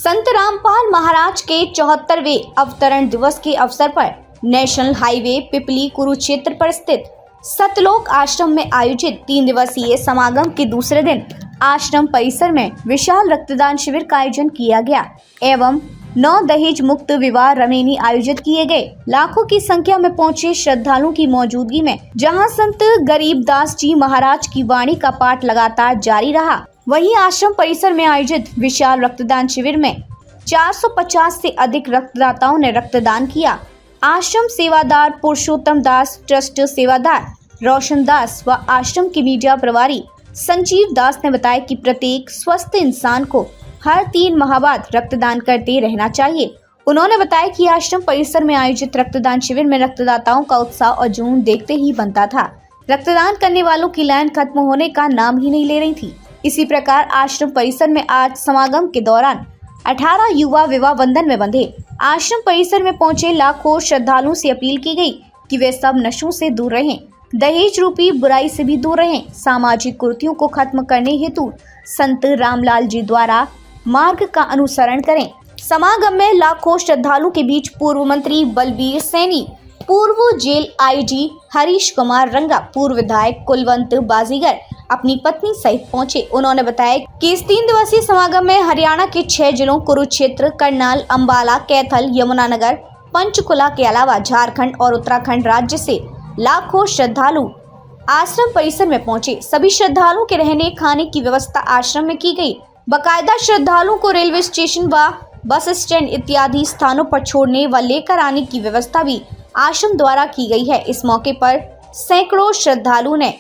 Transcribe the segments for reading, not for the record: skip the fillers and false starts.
संत रामपाल महाराज के 74वें अवतरण दिवस के अवसर पर नेशनल हाईवे पिपली कुरुक्षेत्र पर स्थित सतलोक आश्रम में आयोजित 3 दिवसीय समागम के दूसरे दिन आश्रम परिसर में विशाल रक्तदान शिविर का आयोजन किया गया एवं 9 दहेज मुक्त विवाह रमेनी आयोजित किए गए। लाखों की संख्या में पहुंचे श्रद्धालुओं की मौजूदगी में जहां संत गरीबदास जी महाराज की वाणी का पाठ लगातार जारी रहा, वहीं आश्रम परिसर में आयोजित विशाल रक्तदान शिविर में 450 से अधिक रक्तदाताओं ने रक्तदान किया। आश्रम सेवादार पुरुषोत्तम दास, ट्रस्ट सेवादार रोशन दास व आश्रम के मीडिया प्रभारी संजीव दास ने बताया कि प्रत्येक स्वस्थ इंसान को हर 3 माह बाद रक्तदान करते रहना चाहिए। उन्होंने बताया कि आश्रम परिसर में आयोजित रक्तदान शिविर में रक्तदाताओं का उत्साह और जुनून देखते ही बनता था। रक्तदान करने वालों की लाइन खत्म होने का नाम ही नहीं ले रही थी। इसी प्रकार आश्रम परिसर में आज समागम के दौरान 18 युवा विवाह बंधन में बंधे। आश्रम परिसर में पहुंचे लाखों श्रद्धालुओं से अपील की गई कि वे सब नशों से दूर रहें, दहेज रूपी बुराई से भी दूर रहें, सामाजिक कुरीतियों को खत्म करने हेतु संत रामलाल जी द्वारा मार्ग का अनुसरण करें। समागम में लाखों श्रद्धालुओं के बीच पूर्व मंत्री बलबीर सैनी, पूर्व जेल आईजी हरीश कुमार रंगा, पूर्व विधायक कुलवंत बाजीगर अपनी पत्नी सहित पहुंचे। उन्होंने बताया कि इस 3 दिवसीय समागम में हरियाणा के 6 जिलों कुरुक्षेत्र, करनाल, अंबाला, कैथल, यमुनानगर, पंचकुला के अलावा झारखंड और उत्तराखंड राज्य से लाखों श्रद्धालु आश्रम परिसर में पहुंचे। सभी श्रद्धालुओं के रहने खाने की व्यवस्था आश्रम में की गई। बाकायदा श्रद्धालुओं को रेलवे स्टेशन व बस स्टैंड इत्यादि स्थानों पर छोड़ने व लेकर आने की व्यवस्था भी आश्रम द्वारा की गई है। इस मौके पर सैकड़ों श्रद्धालुओं ने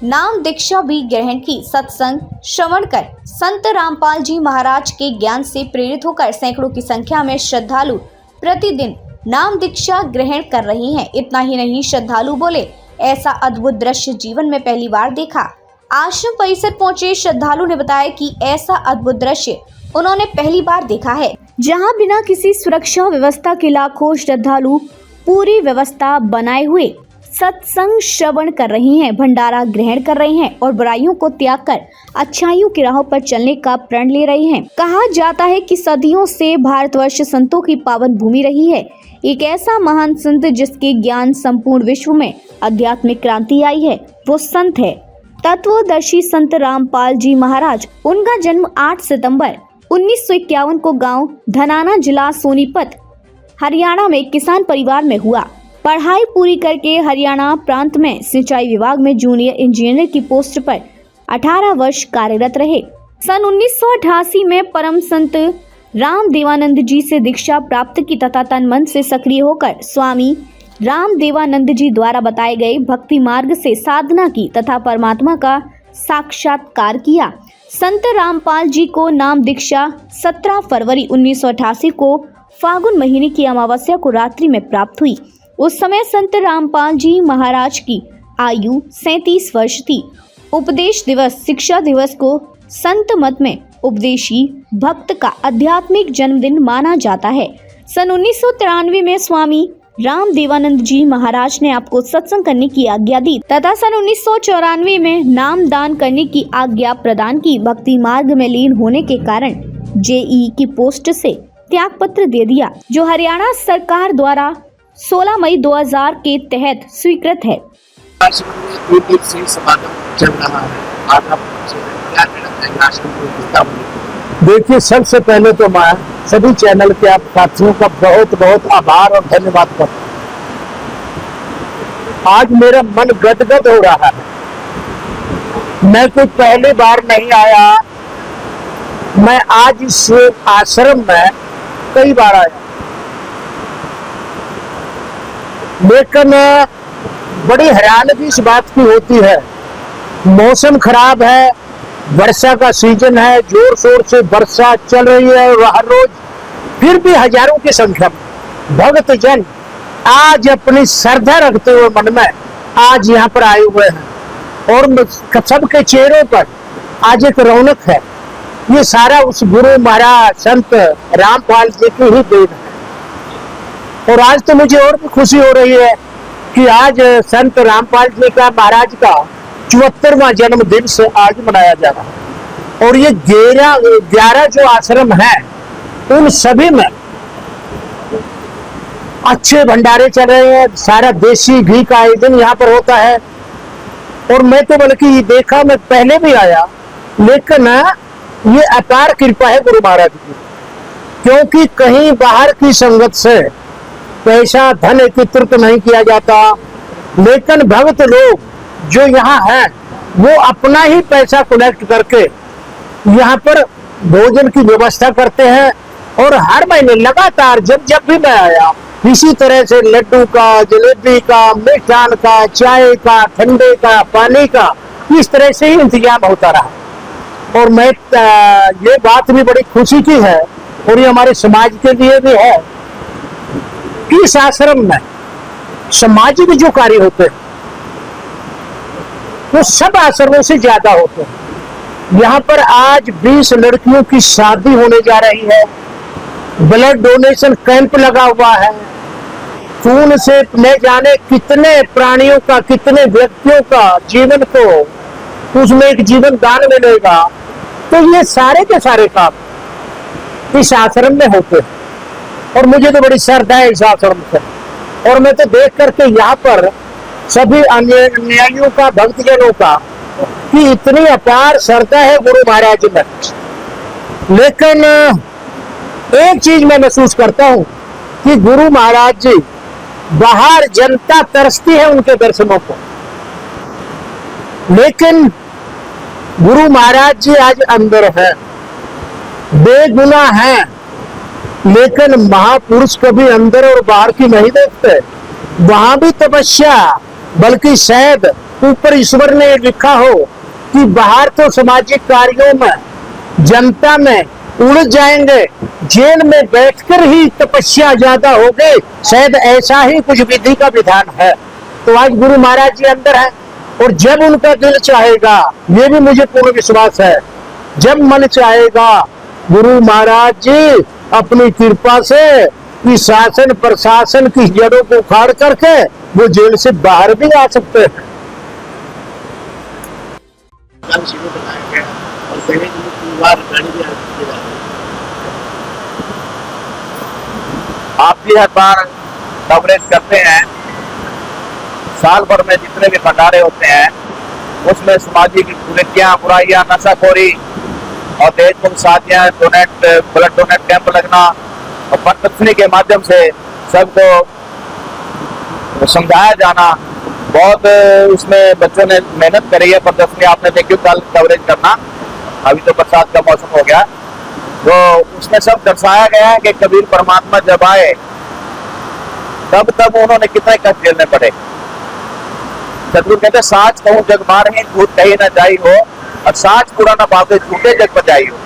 नाम दीक्षा भी ग्रहण की। सत्संग श्रवण कर संत रामपाल जी महाराज के ज्ञान से प्रेरित होकर सैकड़ों की संख्या में श्रद्धालु प्रतिदिन नाम दीक्षा ग्रहण कर रहे हैं। इतना ही नहीं, श्रद्धालु बोले, ऐसा अद्भुत दृश्य जीवन में पहली बार देखा। आश्रम परिसर पहुंचे श्रद्धालु ने बताया कि ऐसा अद्भुत दृश्य उन्होंने पहली बार देखा है, जहां बिना किसी सुरक्षा व्यवस्था के लाखों श्रद्धालु पूरी व्यवस्था बनाए हुए सत्संग श्रवण कर रहे हैं, भंडारा ग्रहण कर रहे हैं और बुराइयों को त्याग कर अच्छाइयों की राहों पर चलने का प्रण ले रहे हैं। कहा जाता है कि सदियों से भारतवर्ष संतों की पावन भूमि रही है। एक ऐसा महान संत जिसके ज्ञान संपूर्ण विश्व में आध्यात्मिक क्रांति आई है, वो संत है तत्वदर्शी संत रामपाल जी महाराज। उनका जन्म 8 सितंबर 1951 को गांव धनाना, जिला सोनीपत, हरियाणा में किसान परिवार में हुआ। पढ़ाई पूरी करके हरियाणा प्रांत में सिंचाई विभाग में जूनियर इंजीनियर की पोस्ट पर 18 वर्ष कार्यरत रहे। सन 1988 में परम संत राम देवानंद जी से दीक्षा प्राप्त की तथा तन मन से सक्रिय होकर स्वामी राम देवानंद जी द्वारा बताए गए भक्ति मार्ग से साधना की तथा परमात्मा का साक्षात्कार किया। संत रामपाल जी को नाम दीक्षा 17 फरवरी 1988 को फागुन महीने की अमावस्या को रात्रि में प्राप्त हुई। उस समय संत रामपाल जी महाराज की आयु 37 वर्ष थी। उपदेश दिवस, शिक्षा दिवस को संत मत में उपदेशी भक्त का आध्यात्मिक जन्मदिन माना जाता है। सन 1993 में स्वामी राम देवानंद जी महाराज ने आपको सत्संग करने की आज्ञा दी तथा सन 1994 में नाम दान करने की आज्ञा प्रदान की। भक्ति मार्ग में लीन होने के कारण जेई की पोस्ट से त्याग पत्र दे दिया, जो हरियाणा सरकार द्वारा 16 मई 2000 के तहत स्वीकृत है। देखिए, सबसे पहले तो मैं सभी चैनल के आप साथियों का बहुत बहुत आभार और धन्यवाद करता हूँ। आज मेरा मन गदगद हो रहा है। मैं कोई पहली बार नहीं आया, मैं आज इस आश्रम में कई बार आया, लेकिन बड़ी हैरानगी इस बात की होती है। मौसम खराब है, वर्षा का सीजन है, जोर शोर से वर्षा चल रही है हर रोज, फिर भी हजारों की संख्या में भक्त जन आज अपनी श्रद्धा रखते हुए मन में आज यहाँ पर आए हुए हैं और सबके चेहरों पर आज एक रौनक है। ये सारा उस गुरु महाराज संत रामपाल जी की ही देन है। और आज तो मुझे और भी खुशी हो रही है कि आज संत रामपाल जी का महाराज का 74वां जन्मदिन से आज मनाया जा रहा है। और ये 11 जो आश्रम है उन सभी में अच्छे भंडारे चल रहे हैं। सारा देसी घी का आयोजन यहाँ पर होता है। और मैं तो बल्कि देखा, मैं पहले भी आया, लेकिन ये अपार कृपा है गुरु महाराज की, क्योंकि कहीं बाहर की संगत से पैसा धन एकत्रित नहीं किया जाता, लेकिन भक्त लोग जो यहाँ हैं वो अपना ही पैसा कलेक्ट करके यहाँ पर भोजन की व्यवस्था करते हैं। और हर महीने लगातार जब भी मैं आया, इसी तरह से लड्डू का, जलेबी का, मिष्ठान का, चाय का, ठंडे का, पानी का, इस तरह से ही इंतजाम होता रहा। और मैं ये बात भी बड़ी खुशी की है, और ये हमारे समाज के लिए भी है कि इस आश्रम में सामाजिक जो कार्य होते हैं वो सब आश्रमों से ज्यादा होते हैं। यहाँ पर आज 20 लड़कियों की शादी होने जा रही है, ब्लड डोनेशन कैंप लगा हुआ है, खून से न जाने कितने प्राणियों का, कितने व्यक्तियों का जीवन को उसमें एक जीवन दान मिलेगा। तो ये सारे के सारे काम इस आश्रम में होते हैं, और मुझे तो बड़ी श्रद्धा है इस आश्रम से। और मैं तो देख करके यहाँ पर सभी अनुयायियों का, भक्तजनों का, कि इतनी अपार श्रद्धा है गुरु महाराज में। लेकिन एक चीज मैं महसूस करता हूं कि गुरु महाराज जी बाहर जनता तरसती है उनके दर्शनों को, लेकिन गुरु महाराज जी आज अंदर है, बेगुना है, लेकिन महापुरुष कभी अंदर और बाहर की नहीं देखते। वहां भी तपस्या, बल्कि शायद ऊपर ईश्वर ने लिखा हो कि बाहर तो सामाजिक कार्यों में, जनता में उलझ जाएंगे, जेल में बैठकर ही तपस्या ज्यादा हो गई, शायद ऐसा ही कुछ विधि का विधान है। तो आज गुरु महाराज जी अंदर है, और जब उनका दिल चाहेगा, ये भी मुझे पूर्ण विश्वास है, जब मन चाहेगा गुरु महाराज जी अपनी कृपा से इस शासन प्रशासन की जड़ों को उखाड़ करके वो जेल से बाहर भी आ सकते हैं। आप भी हर बार कवरेज करते हैं, साल भर में जितने भी भंडारे होते हैं उसमें सामाजिक कुरीतियां, बुराइयां, नशाखोरी और देशमुख शादियां, ब्लड डोनेट कैंप लगना और प्रदर्शनी के माध्यम से सबको समझाया जाना, बहुत उसमें बच्चों ने मेहनत करी है। प्रदर्शनी आपने देखी, कल कवरेज करना, अभी तो बरसात का मौसम हो गया, तो उसमें सब दर्शाया गया है कि कबीर परमात्मा जब आए तब उन्होंने कितने कष्ट झेलने पड़े। सतगुरु कहते साच कहूं जग मारहीन, झूठ कही न जाई हो, और साच पूरा न पावे, झूठे जग बजाई हो।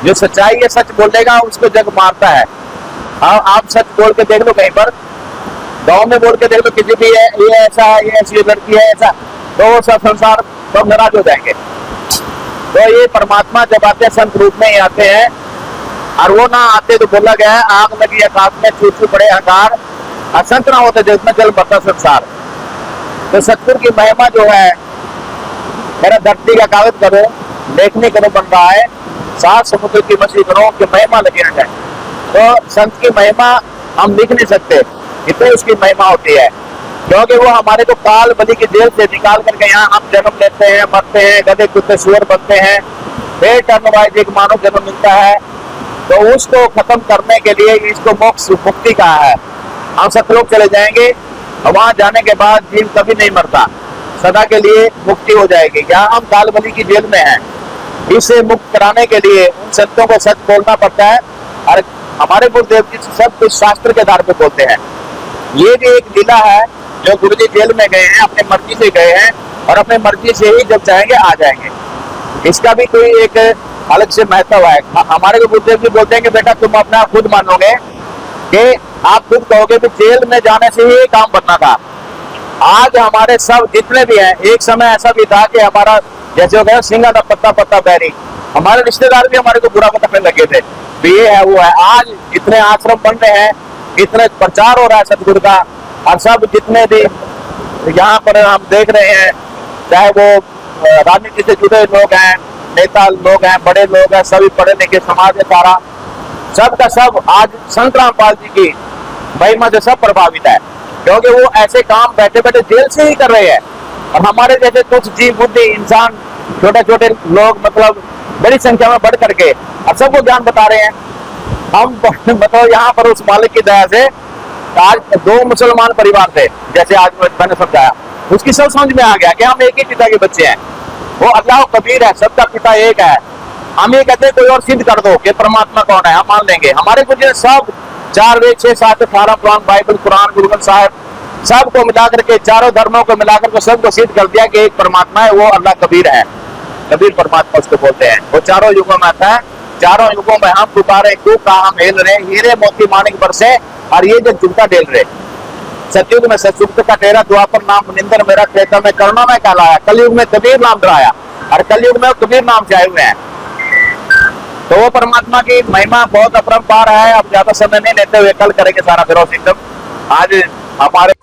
जो सच्चाई है, सच बोलेगा, उसको जग मारता है। आप सच बोल के देख लो, कहीं पर गाँव में बोल के देख लो, किसी भी है ये ऐसा है, ये ऐसी लड़की है, ऐसा, तो सब संसार सब नाराज हो जाएंगे। तो ये परमात्मा जब आते हैं संत रूप में ही आते हैं, और वो ना आते तो बोला गया है आग लगी आकाश में, छू पड़े अहंकार, और संत ना होते जिसमें जल भरता संसार। तो सतगुरु की महिमा जो है, मेरा धरती का कागज करो, लेखनी करो बन रहा है, सात समुद्र की मछली करो कि महिमा लगी रहता है। तो संत की महिमा हम लिख नहीं सकते, इतनी उसकी महिमा होती है, क्योंकि वो हमारे को काल बलि की जेल से निकाल करके यहाँ हम जन्म लेते हैं, मरते हैं, गधे कुत्ते सुअर बनते हैं, फिर टर्न वाइज एक मानव जन्म मिलता है। तो उसको खत्म करने के लिए इसको मोक्ष मुक्ति कहा है। हम सतलोक चले जाएंगे, और वहां जाने के बाद जीव कभी नहीं मरता, सदा के लिए मुक्ति हो जाएगी। यहाँ हम काल बलि की जेल में हैं, इसे मुक्त कराने के लिए उन संतों को सच बोलना पड़ता है। और हमारे गुरुदेव जी सब कुछ शास्त्र के आधार पर बोलते हैं। ये भी एक लीला है, जो गुरु जी जेल में गए हैं, अपने मर्जी से गए हैं, और अपने मर्जी से ही जब चाहेंगे आ जाएंगे। इसका भी कोई एक अलग से महत्व है। हमारे गुरुदेव जी बोलते हैं कि बेटा तुम अपना खुद मानोगे कि आप खुद कहोगे कि जेल में जाने से ही काम बनना था। आज हमारे सब जितने भी हैं, एक समय ऐसा भी था कि हमारा जैसे हो गया सिंगा का पत्ता पत्ता बैरी, हमारे रिश्तेदार भी हमारे को बुरा बताने लगे थे, ये है वो है। आज इतने आश्रम बन रहे हैं, इतने प्रचार हो रहा है सतगुरु का, और सब जितने भी यहाँ पर हम देख रहे हैं, चाहे वो राजनीति से जुड़े लोग हैं, नेता लोग हैं, बड़े लोग हैं, सभी पढ़े लिखे समाज है सारा, सब का सब आज संत रामपाल जी की महिमा से सब प्रभावित है, क्योंकि वो ऐसे काम बैठे बैठे जेल से ही कर रहे हैं। और हमारे जैसे कुछ जीव बुद्धि इंसान, छोटे छोटे लोग, मतलब बड़ी संख्या में बढ़ करके अब सबको ज्ञान बता रहे हैं। हम मतलब यहाँ पर उस मालिक की दया से आज 2 मुसलमान परिवार थे, जैसे आज मैंने समझाया, उसकी सब समझ में आ गया कि हम एक ही पिता के बच्चे हैं। वो अल्लाह कबीर है, सबका पिता एक है। हम ये कहते हैं कोई और सिद्ध कर दो कि परमात्मा कौन है, हम मान लेंगे। हमारे कुछ सब 4 वेद 6 7 18 पुराण, बाइबल, कुरान, गुरु ग्रंथ साहिब, सबको मिलाकर के, चारों धर्मों को मिलाकर के सबको सिद्ध कर दिया कि एक परमात्मा है, वो अल्लाह कबीर है। कबीर परमात्मा उसको बोलते हैं। वो चारों युगों में आता है। चारों युगों में हम पुकारे, क्यों कहा हम हेल रहे, हीरे मोती माणिक बरसे और ये जो जुगता डेल रहे। सतयुग में सतयुग का तेरा, द्वापर नाम मुनिंदर मेरा, त्रेता में करुणा में कहलाया, कलयुग में कबीर नाम डराया और कलयुग में कबीर नाम से आए हुए हैं। तो वो परमात्मा की महिमा बहुत अपरंपार है। अब ज्यादा समय नहीं लेते हुए कल करेंगे सारा फिरोज एकदम। आज हमारे